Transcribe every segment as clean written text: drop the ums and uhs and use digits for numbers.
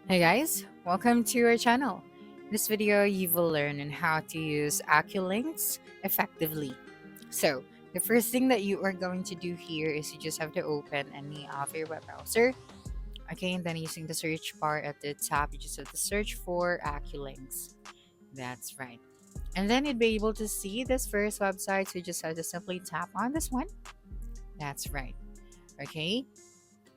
Hey guys, welcome to our channel. In this video, you will learn on how to use Acculynx effectively. So, the first thing that you are going to do here is you just have to open any of your web browser. Okay, and then using the search bar at the top, you just have to search for Acculynx. That's right. And then you'd be able to see this first website, so you just have to simply tap on this one. That's right. Okay,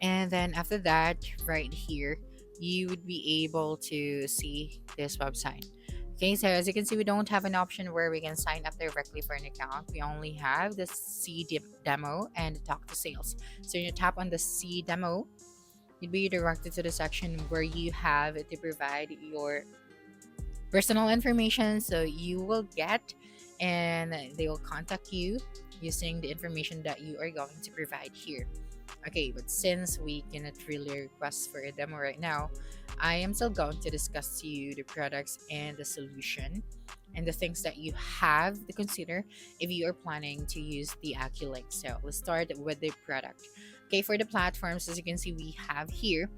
and then after that, right here, you would be able to see this website. Okay, so as you can see, we don't have an option where we can sign up directly for an account. We only have the demo and talk to sales. So you tap on the see demo, you'd be directed to the section where you have to provide your personal information. So you will get and they will contact you using the information that you are going to provide here. Okay, but since we cannot really request for a demo right now, I am still going to discuss to you the products and the solution and the things that you have to consider if you are planning to use the Acculynx. So let's start with the product. Okay, for the platforms, as you can see, we have here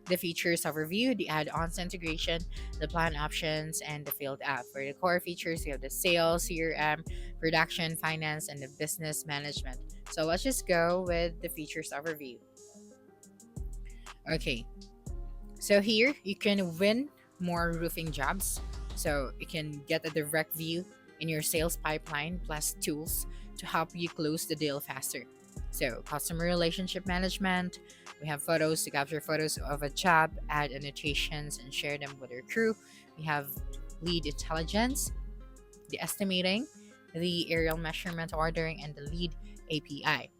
the features overview, the add-ons integration, the plan options, and the field app. For the core features, you have the sales, CRM, production, finance, and the business management. So let's just go with the features overview. Okay, so here you can win more roofing jobs. So you can get a direct view in your sales pipeline plus tools to help you close the deal faster. So customer relationship management, we have photos to capture photos of a job, add annotations and share them with your crew. We have lead intelligence, the estimating, the aerial measurement ordering, and the lead API.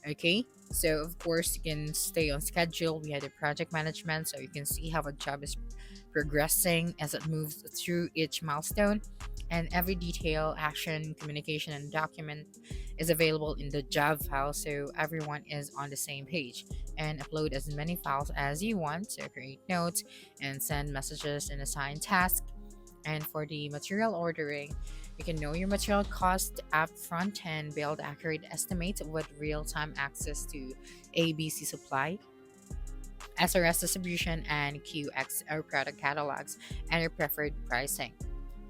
Okay, so of course you can stay on schedule. We had the project management, so you can see how a job is progressing as it moves through each milestone, and every detail, action, communication, and document is available in the job file, so everyone is on the same page. And upload as many files as you want, so create notes and send messages and assign tasks. And for the material ordering, you can know your material cost upfront and build accurate estimates with real-time access to ABC supply, SRS distribution, and QXO product catalogs and your preferred pricing.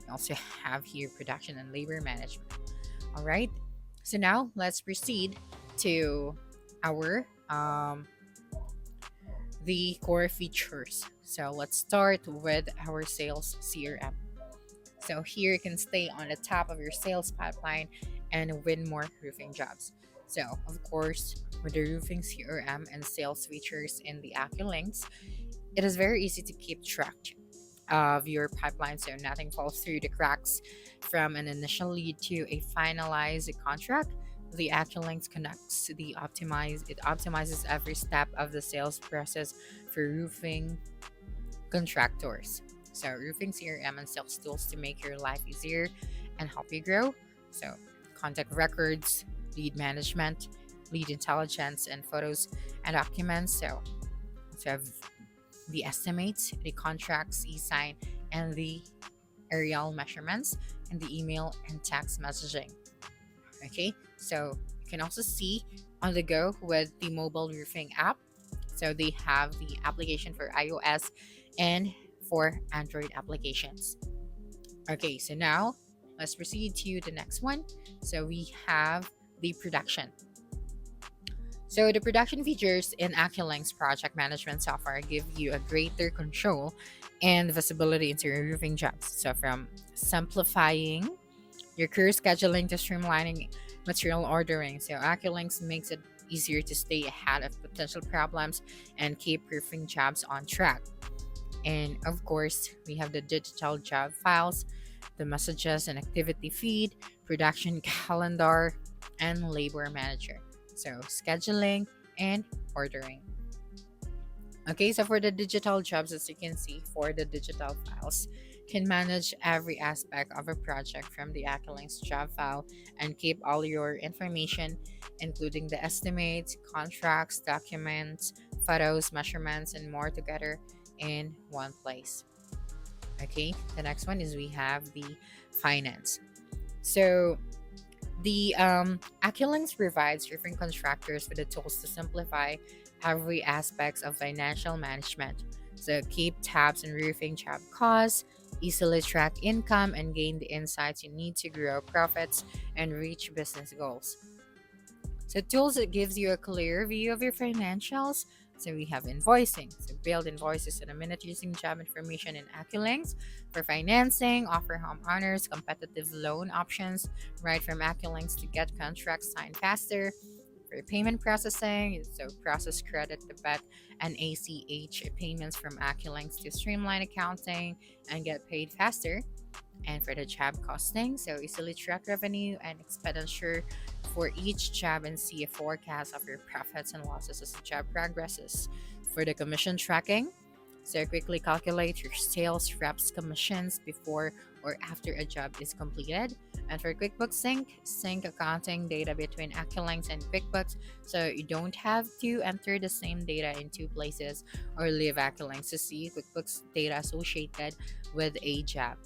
You also have here production and labor management. All right. So now let's proceed to our the core features. So let's start with our sales CRM. So here you can stay on the top of your sales pipeline and win more roofing jobs. So of course, with the roofing CRM and sales features in the Acculynx, it is very easy to keep track of your pipeline so nothing falls through the cracks from an initial lead to a finalized contract. The Acculynx connects it optimizes every step of the sales process for roofing contractors. So, roofing CRM and sales tools to make your life easier and help you grow. So, contact records, lead management, lead intelligence, and photos and documents. So have the estimates, the contracts, e-sign, and the aerial measurements, and the email and text messaging. Okay, so you can also see on the go with the mobile roofing app. So they have the application for iOS and for Android applications. Okay, so now let's proceed to the next one. So we have the production. So the production features in Acculynx project management software give you a greater control and visibility into your roofing jobs. So from simplifying your crew scheduling to streamlining material ordering. So Acculynx makes it easier to stay ahead of potential problems and keep roofing jobs on track. And of course, we have the digital job files, the messages and activity feed, production calendar, and labor manager. So scheduling and ordering. Okay, so for the digital jobs, as you can see, for the digital files, can manage every aspect of a project from the Acculynx job file and keep all your information, including the estimates, contracts, documents, photos, measurements, and more together in one place. Okay, the next one is we have the finance. So the Acculynx provides roofing contractors with the tools to simplify every aspects of financial management. So keep tabs on roofing job costs, easily track income, and gain the insights you need to grow profits and reach business goals. So tools that gives you a clear view of your financials. So we have invoicing. So build invoices in a minute using job information in Acculynx. For financing, offer homeowners competitive loan options right from Acculynx to get contracts signed faster. For payment processing, so process credit, debit, and ACH payments from Acculynx to streamline accounting and get paid faster. And for the job costing, so easily track revenue and expenditure for each job and see a forecast of your profits and losses as the job progresses. For the commission tracking, so quickly calculate your sales reps commissions before or after a job is completed. And for QuickBooks sync accounting data between Acculynx and QuickBooks, so you don't have to enter the same data in two places or leave Acculynx to see QuickBooks data associated with a job.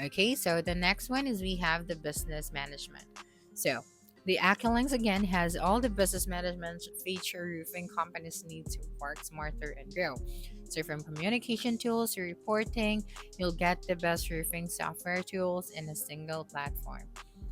Okay, so the next one is we have the business management. So the Acculynx again has all the business management feature roofing companies need to work smarter and grow. So from communication tools to reporting, you'll get the best roofing software tools in a single platform.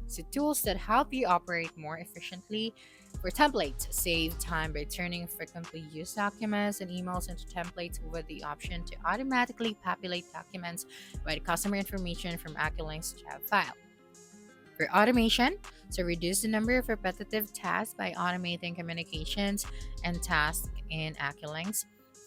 So tools that help you operate more efficiently. For templates, save time by turning frequently used documents and emails into templates with the option to automatically populate documents with customer information from Acculynx job file. For automation, so reduce the number of repetitive tasks by automating communications and tasks in Acculynx.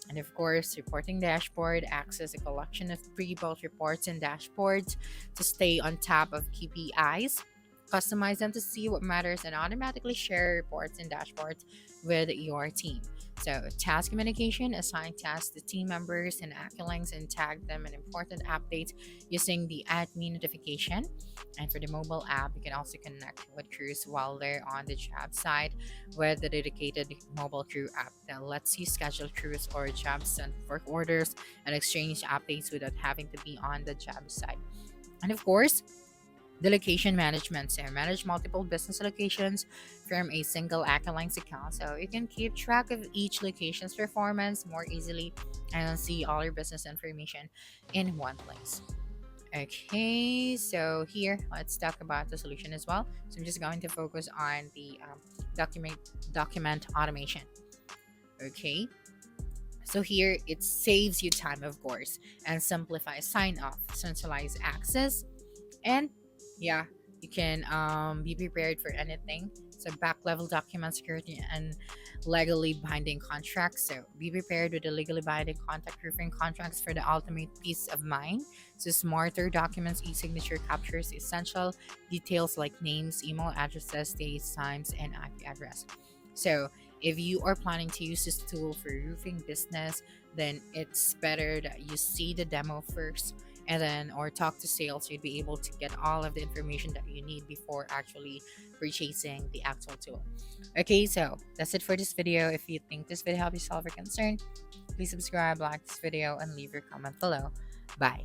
And of course, reporting dashboard, access a collection of pre-built reports and dashboards to stay on top of KPIs. Customize them to see what matters and automatically share reports and dashboards with your team. So, task communication, assign tasks to team members and Acculynx and tag them in important updates using the admin notification. And for the mobile app, you can also connect with crews while they're on the job site with the dedicated mobile crew app that lets you schedule crews or jobs, send work orders, and exchange updates without having to be on the job site. And of course, the location management. So manage multiple business locations from a single Acculynx account. So you can keep track of each location's performance more easily and see all your business information in one place. Okay, so here let's talk about the solution as well. So I'm just going to focus on the document automation. Okay, so here it saves you time, of course, and simplifies sign off, centralize access, and yeah, you can be prepared for anything. So back level document security and legally binding contracts. So be prepared with the legally binding contact roofing contracts for the ultimate peace of mind. So smarter documents, e-signature captures essential details like names, email addresses, dates, times, and IP address. So if you are planning to use this tool for roofing business, then it's better that you see the demo first and then or talk to sales. You'd be able to get all of the information that you need before actually purchasing the actual tool. Okay, so that's it for this video. If you think this video helped you solve your concern, please subscribe, like this video, and leave your comment below. Bye.